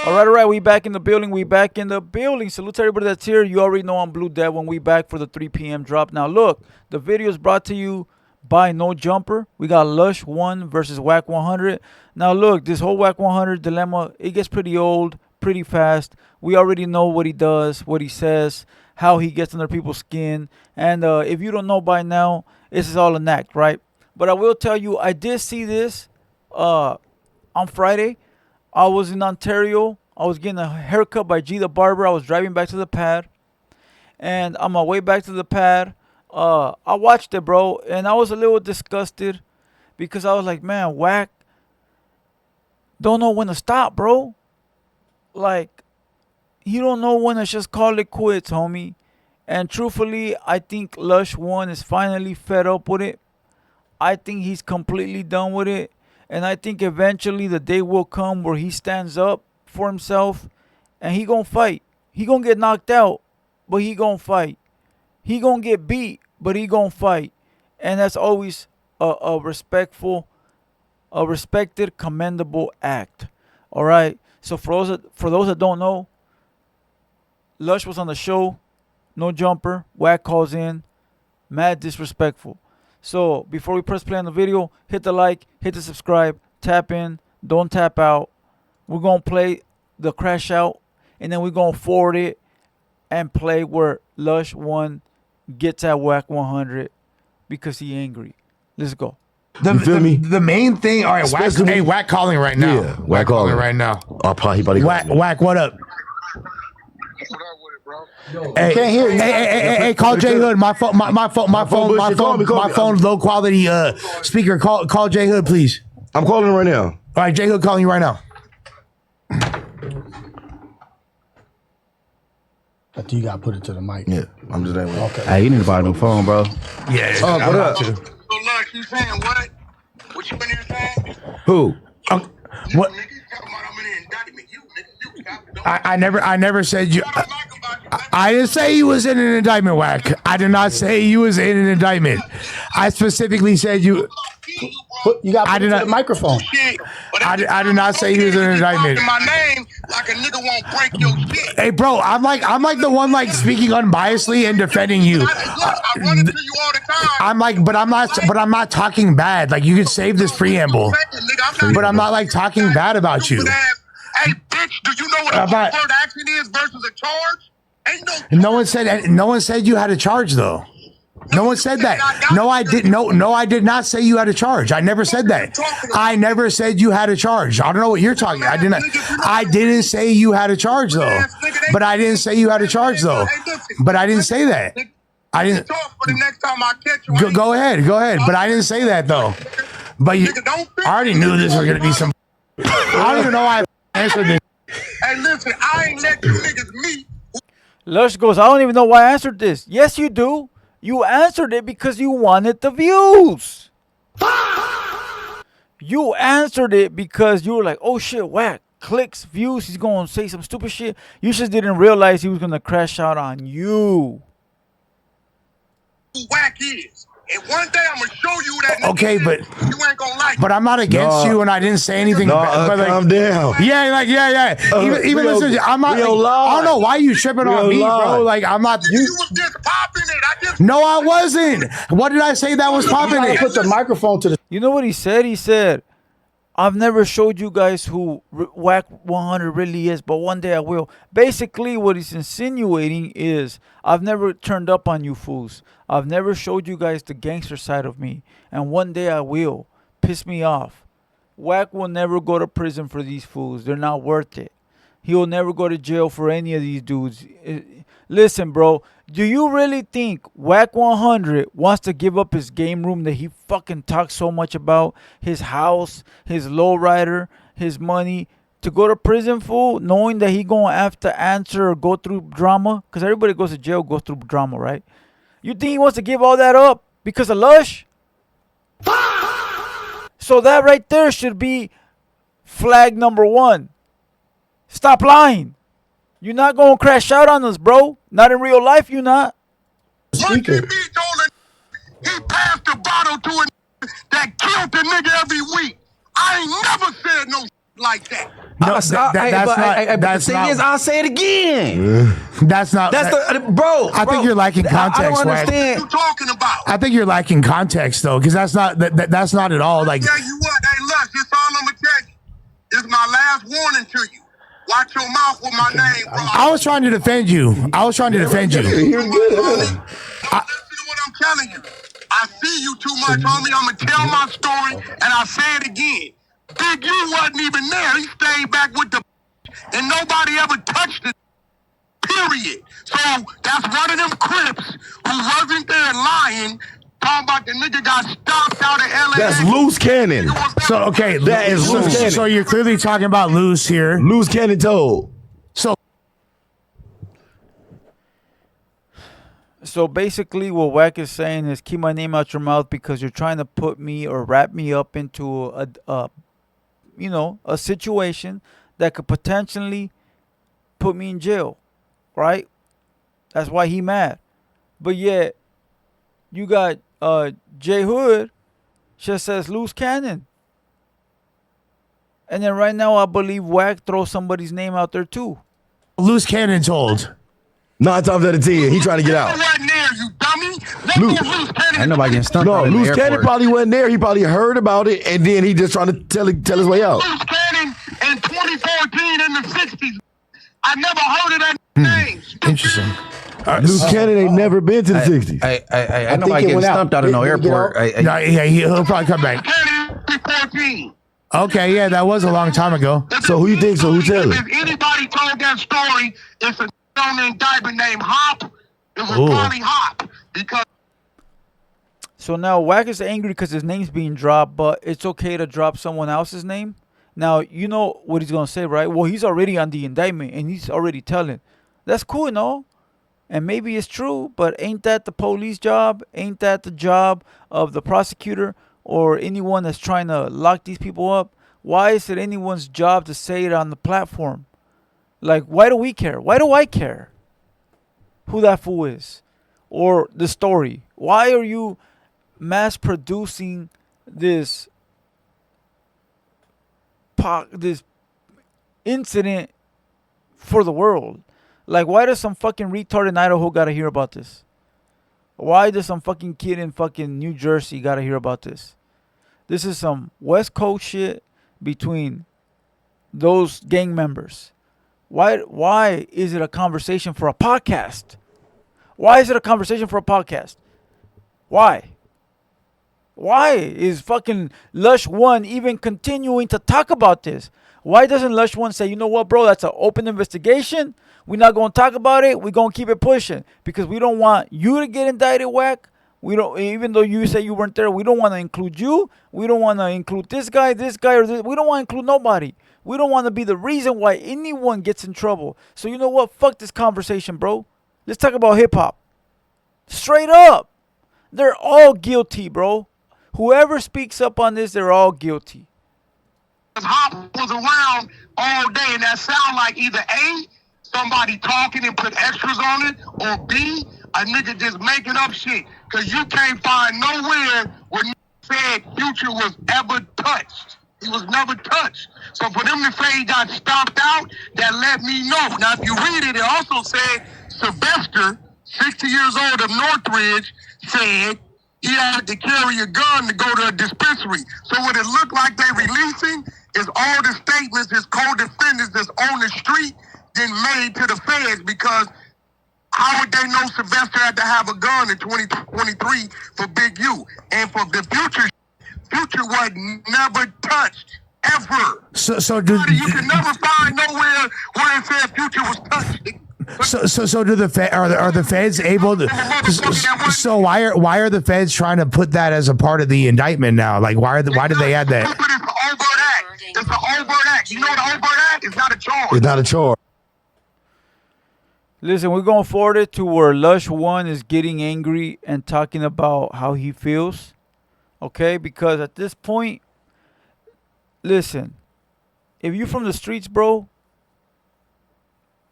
All right, we back in the building. Salute to everybody that's here. You already know I'm Blue Devil, and we back for the 3 p.m. drop. Now, look, the video is brought to you by No Jumper. We got Lush 1 versus Wack100. Now, look, this whole Wack100 dilemma, it gets pretty old, pretty fast. We already know what he does, what he says, how he gets under people's skin. And if you don't know by now, this is all an act, right? But I will tell you, I did see this on Friday. I was in Ontario. I was getting a haircut by G the barber. I was driving back to the pad. And on my way back to the pad, I watched it, bro. And I was a little disgusted because I was like, man, Wack don't know when to stop, bro. Like, he don't know when to just call it quits, homie. And truthfully, I think Lush 1 is finally fed up with it. I think he's completely done with it. And I think eventually the day will come where he stands up for himself and he gonna fight. He gonna get knocked out, but he gonna fight. He gonna get beat, but he gonna fight. And that's always a respected, commendable act. All right. So for those that don't know, Lush was on the show. No Jumper. Wack calls in. Mad disrespectful. So before we press play on the video, hit the like, hit the subscribe, tap in, don't tap out. We're going to play the crash out, and then we're going to forward it and play where Lush 1 gets at Wack100 because he angry. Let's go. You feel me? The main thing, all right, Wack calling right now. Yeah, Wack calling right now. Oh, probably about to Wack, what up? What up with it, bro? Hey, can't hear you. Hey, call J Hood. My phone's low quality speaker. Call J Hood, please. I'm calling him right now. All right, J Hood calling you right now. I think you gotta put it to the mic. Yeah, I'm just that way. Okay. Hey, you need to buy a new phone, bro. Yeah. What up? So, Lush, you saying what? What you in there saying? Who? What? You, nigga, talking about I'm in the indictment. You, nigga, you stop. I never said you. I didn't say you was in an indictment, Wack. I did not say you was in an indictment. I specifically said you. You got to put it to the microphone. I did not say he was in an indictment. My name, like a nigga won't break your shit. Hey, bro, I'm like the one like speaking unbiasedly and defending you. I run into you all the time. I'm like, but I'm not talking bad. Like, you could save this preamble, but I'm not like talking bad about you. Hey, bitch, do you know what a overt action is versus a charge? Ain't no one said you had a charge though. No one said that. No, I didn't. No, I did not say you had a charge. I never said that. I never said you had a charge. I don't know what you're talking. I didn't say you had a charge though. But I didn't say you had a charge though. But I didn't say that. I didn't. Go ahead. But I didn't say that though. But I already knew this was gonna be some. I don't even know why I answered this. Hey, listen, I ain't let you niggas meet. Lush goes, I don't even know why I answered this. Yes, you do. You answered it because you wanted the views. You answered it because you were like, oh shit, Wack, clicks, views, he's going to say some stupid shit. You just didn't realize he was going to crash out on you. Wack is. And one day I'm going to show you that. Okay, but you ain't gonna like but I'm not against you, and I didn't say anything. But like, calm down. Yeah. Even listen, I'm not. Like, I don't know why you tripping on me, bro. Like, I'm not. You was just popping it. No, I wasn't. What did I say that was popping it? Put the microphone to the. You know what he said? He said, I've never showed you guys who Wack100 really is, but one day I will. Basically, what he's insinuating is, I've never turned up on you fools. I've never showed you guys the gangster side of me, and one day I will. Piss me off. Wack will never go to prison for these fools. They're not worth it. He'll never go to jail for any of these dudes. Listen, bro. Do you really think Wack100 wants to give up his game room that he fucking talks so much about? His house, his lowrider, his money, to go to prison, fool, knowing that he gonna have to answer or go through drama? Because everybody goes to jail, goes through drama, right? You think he wants to give all that up because of Lush? So that right there should be flag number 1. Stop lying. You're not going to crash out on us, bro. Not in real life, you not. Speaker. He passed the bottle to a that killed the nigga every week. I ain't never said no like that. No, that's not. The thing is, I'll say it again. That's not. Bro. I think you're lacking context. I don't understand. What are you talking about? I think you're lacking context though, because that's not that's not at all like. Tell you what, hey, Lush, this all I'm gonna tell you. This is my last warning to you. Watch your mouth with my name, bro. I was trying to defend you. You're good. Listen to what I'm telling you. I see you too much, homie. I'm gonna tell my story, and I say it again. Big U wasn't even there. He stayed back with the and nobody ever touched it. Period. So that's one of them Crips who wasn't there lying. Talking about the nigga got stopped out of LA. That's loose cannon. So okay, That is loose cannon. so you're clearly talking about loose here. Loose cannon told. So basically, what Wack is saying is keep my name out your mouth because you're trying to put me or wrap me up into a situation that could potentially put me in jail, right? That's why he mad. But yet, you got J Hood just says loose cannon. And then right now, I believe Wack throws somebody's name out there too. Loose cannon told. 9 times out of 10, he trying to get out. Wasn't there, you dummy. Loose. Ain't nobody getting stumped. No, out in the loose cannon airport. probably wasn't there. He probably heard about it, and then he just trying to tell his way out. Loose cannon in 2014 in the 60s. I never heard of that name. Interesting. Loose cannon ain't never been to the 60s. Ain't nobody getting stumped out in no airport. No, yeah, he'll probably come back. Cannon in 2014. Okay, yeah, that was a long time ago. So who you think? So who tell it? If anybody told that story, it's a on the indictment named Hop. It was probably Hop because. So now Wack is angry because his name's being dropped, but it's okay to drop someone else's name. Now, you know what he's going to say, right? Well, he's already on the indictment, and he's already telling. That's cool and all. And maybe it's true, but ain't that the police job? Ain't that the job of the prosecutor or anyone that's trying to lock these people up? Why is it anyone's job to say it on the platform? Like, why do we care? Why do I care who that fool is or the story? Why are you mass producing this incident for the world? Like, why does some fucking retard in Idaho gotta hear about this? Why does some fucking kid in fucking New Jersey gotta hear about this? This is some West Coast shit between those gang members. Why is it a conversation for a podcast? Why is it a conversation for a podcast? Why? Why is fucking Lush1 even continuing to talk about this? Why doesn't Lush1 say, you know what, bro, that's an open investigation. We're not going to talk about it. We're going to keep it pushing because we don't want you to get indicted, Wack. We don't, even though you say you weren't there, we don't want to include you. We don't want to include this guy, or this. We don't want to include nobody. We don't want to be the reason why anyone gets in trouble. So you know what? Fuck this conversation, bro. Let's talk about hip-hop. Straight up. They're all guilty, bro. Whoever speaks up on this, they're all guilty. Hop was around all day, and that sound like either A, somebody talking and put extras on it, or B, a nigga just making up shit. Because you can't find nowhere where said Future was ever touched. He was never touched. So for them to say he got stomped out, that let me know. Now, if you read it, it also said Sylvester, 60 years old of Northridge, said he had to carry a gun to go to a dispensary. So what it looked like they releasing is all the statements his co-defendants that's on the street then made to the feds, because how would they know Sylvester had to have a gun in 2023 for Big U? And for the Future was never touched, ever. So You can never find nowhere where it said Future was touched. So do are the feds able to? So why are the feds trying to put that as a part of the indictment now? Like why did they add that? It's an overt act. You know what an overt act? It's not a charge. It's not a charge. Listen, we're going to forward it to where Lush1 is getting angry and talking about how he feels. Okay? Because at this point, listen, if you're from the streets, bro,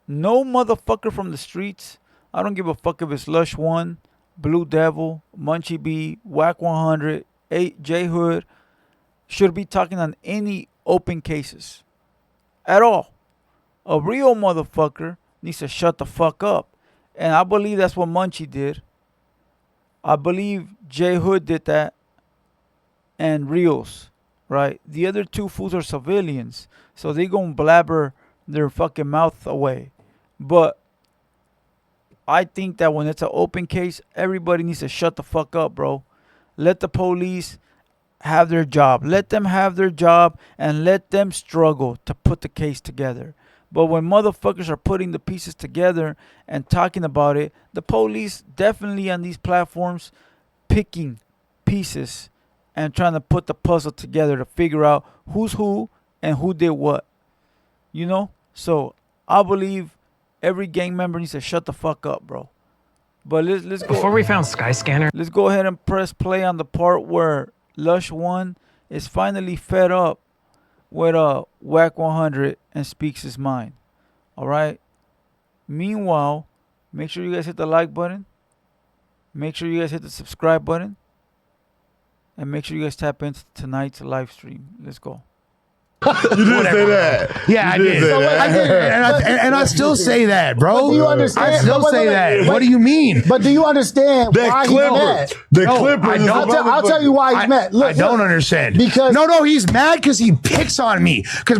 no motherfucker from the streets, I don't give a fuck if it's Lush1, Blue Devil, Munchie B, Wack100, J Hood, should be talking on any open cases. at all. A real motherfucker needs to shut the fuck up. And I believe that's what Munchie did. I believe J Hood did that. And Rios, right? The other two fools are civilians. So they gonna blabber their fucking mouth away. But I think that when it's an open case, everybody needs to shut the fuck up, bro. Let the police have their job. Let them have their job and let them struggle to put the case together. But when motherfuckers are putting the pieces together and talking about it, the police definitely on these platforms picking pieces and trying to put the puzzle together to figure out who's who and who did what. You know? So I believe every gang member needs to shut the fuck up, bro. But let's go. Before we found Skyscanner, Let's go ahead and press play on the part where Lush1 is finally fed up with Wack100 and speaks his mind. All right. Meanwhile, make sure you guys hit the like button. Make sure you guys hit the subscribe button. And make sure you guys tap into tonight's live stream. Let's go. You did say that. Yeah, I did. I did, and I still say that, bro. Do you understand? I still say that. What do you mean? But do you understand why That he's Clipper. mad? The No, Clipper. I is don't. a I'll tell you why he's mad. Look, I don't look. understand. Because- no, he's mad because he picks on me. Because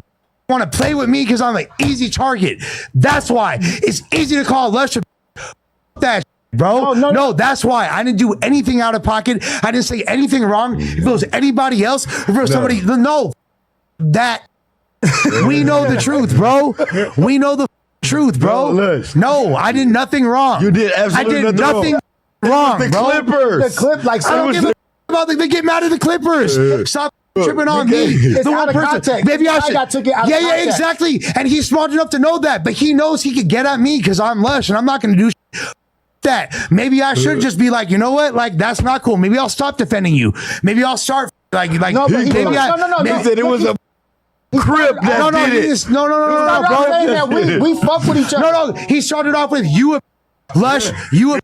want to play with me because I'm an easy target. That's why it's easy to call Lush that. Bro, no, that's why I didn't do anything out of pocket. I didn't say anything wrong. If it was anybody else, if it was somebody, no, that we know the truth, bro. We know the truth, bro. No, I did nothing wrong. You did absolutely I did nothing wrong, The bro. Clippers. The clip, like, I don't give a about they get mad at the Clippers. Stop tripping on me. It's The out one of person. context. Maybe I I should. got took it out of Yeah, context. exactly. And he's smart enough to know that, but he knows he could get at me because I'm Lush, and I'm not going to do that. Maybe I should just be like, you know what? Like, that's not cool. Maybe I'll stop defending you. Maybe I'll start like. No, but he- maybe I. no. maybe- He said it was a Crip that no, did it. no, I'm not saying that bro. we fuck with each other. No, he started off with you, Lush, you.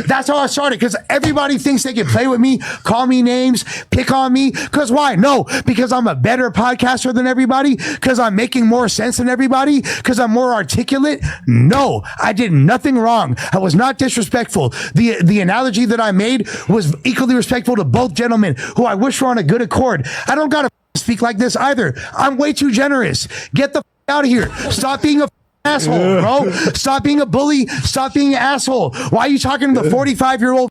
That's how I started because everybody thinks they can play with me, call me names, pick on me. Because why? No, because I'm a better podcaster than everybody, because I'm making more sense than everybody, because I'm more articulate. No, I did nothing wrong. I was not disrespectful. The analogy that I made was equally respectful to both gentlemen who I wish were on a good accord. I don't got to speak like this either. I'm way too generous. Get the out of here. Stop being a asshole, bro. Stop being a bully. Stop being an asshole. Why are you talking to the 45-year-old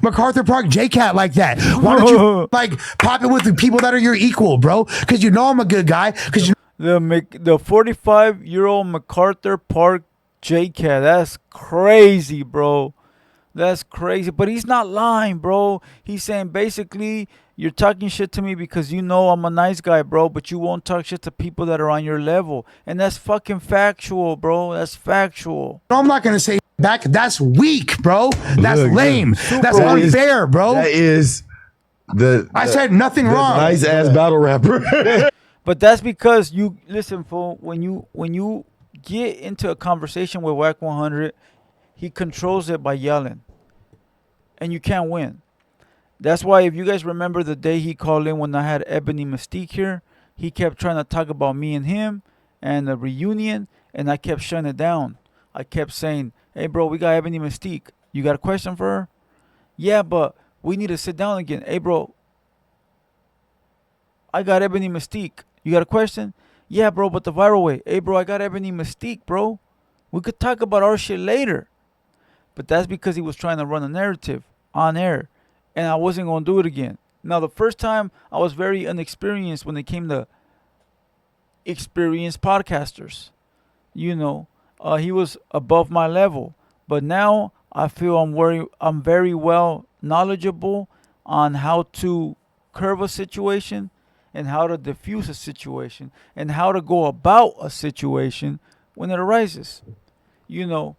MacArthur Park J-Cat like that? Why don't you like pop it with the people that are your equal, bro? Because you know I'm a good guy. Because you The 45-year-old MacArthur Park J-Cat. That's crazy, bro. That's crazy. But he's not lying, bro. He's saying basically you're talking shit to me because you know I'm a nice guy, bro, but you won't talk shit to people that are on your level. And that's fucking factual, bro. That's factual. know I'm not gonna say back. That's weak, bro. That's lame. That's That is- unfair, bro. That is I said nothing wrong. Nice ass battle rapper. But that's because you listen, fool. When you get into a conversation with Wack100, he controls it by yelling, and you can't win. That's why if you guys remember the day he called in when I had Ebony Mystique here, he kept trying to talk about me and him and the reunion, and I kept shutting it down. I kept saying, "Hey, bro, we got Ebony Mystique. You got a question for her?" "Yeah, but we need to sit down again." "Hey, bro, I got Ebony Mystique. You got a question?" "Yeah, bro, but the viral way." "Hey, bro, I got Ebony Mystique, bro. We could talk about our shit later." But that's because he was trying to run a narrative on air, and I wasn't going to do it again. Now, the first time, I was very inexperienced when it came to experienced podcasters. You know, he was above my level. But now, I feel I'm very well knowledgeable on how to curve a situation and how to diffuse a situation and how to go about a situation when it arises. You know,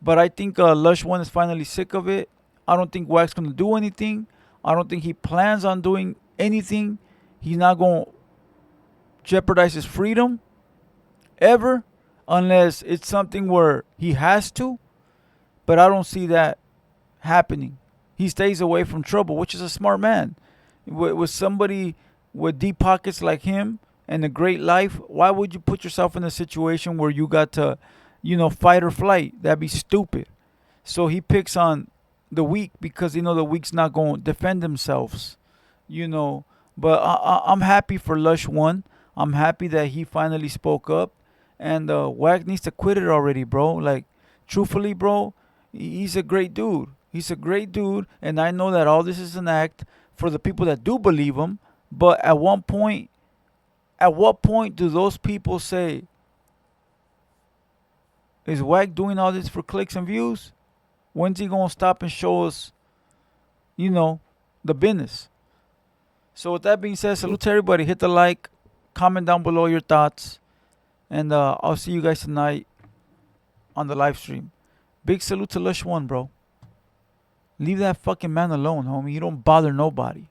but I think Lush1 is finally sick of it. I don't think Wack's going to do anything. I don't think he plans on doing anything. He's not going to jeopardize his freedom ever unless it's something where he has to. But I don't see that happening. He stays away from trouble, which is a smart man. With somebody with deep pockets like him and a great life, why would you put yourself in a situation where you got to, fight or flight? That'd be stupid. So he picks on the weak because the weak's not going to defend themselves, But I'm happy for Lush 1. I'm happy that he finally spoke up. And Wack needs to quit it already, bro. Like, truthfully, bro, he's a great dude. He's a great dude. And I know that all this is an act for the people that do believe him. But at what point do those people say, is Wack doing all this for clicks and views? When's he going to stop and show us, the business? So with that being said, salute to everybody. Hit the like, comment down below your thoughts. And I'll see you guys tonight on the live stream. Big salute to Lush 1, bro. Leave that fucking man alone, homie. You don't bother nobody.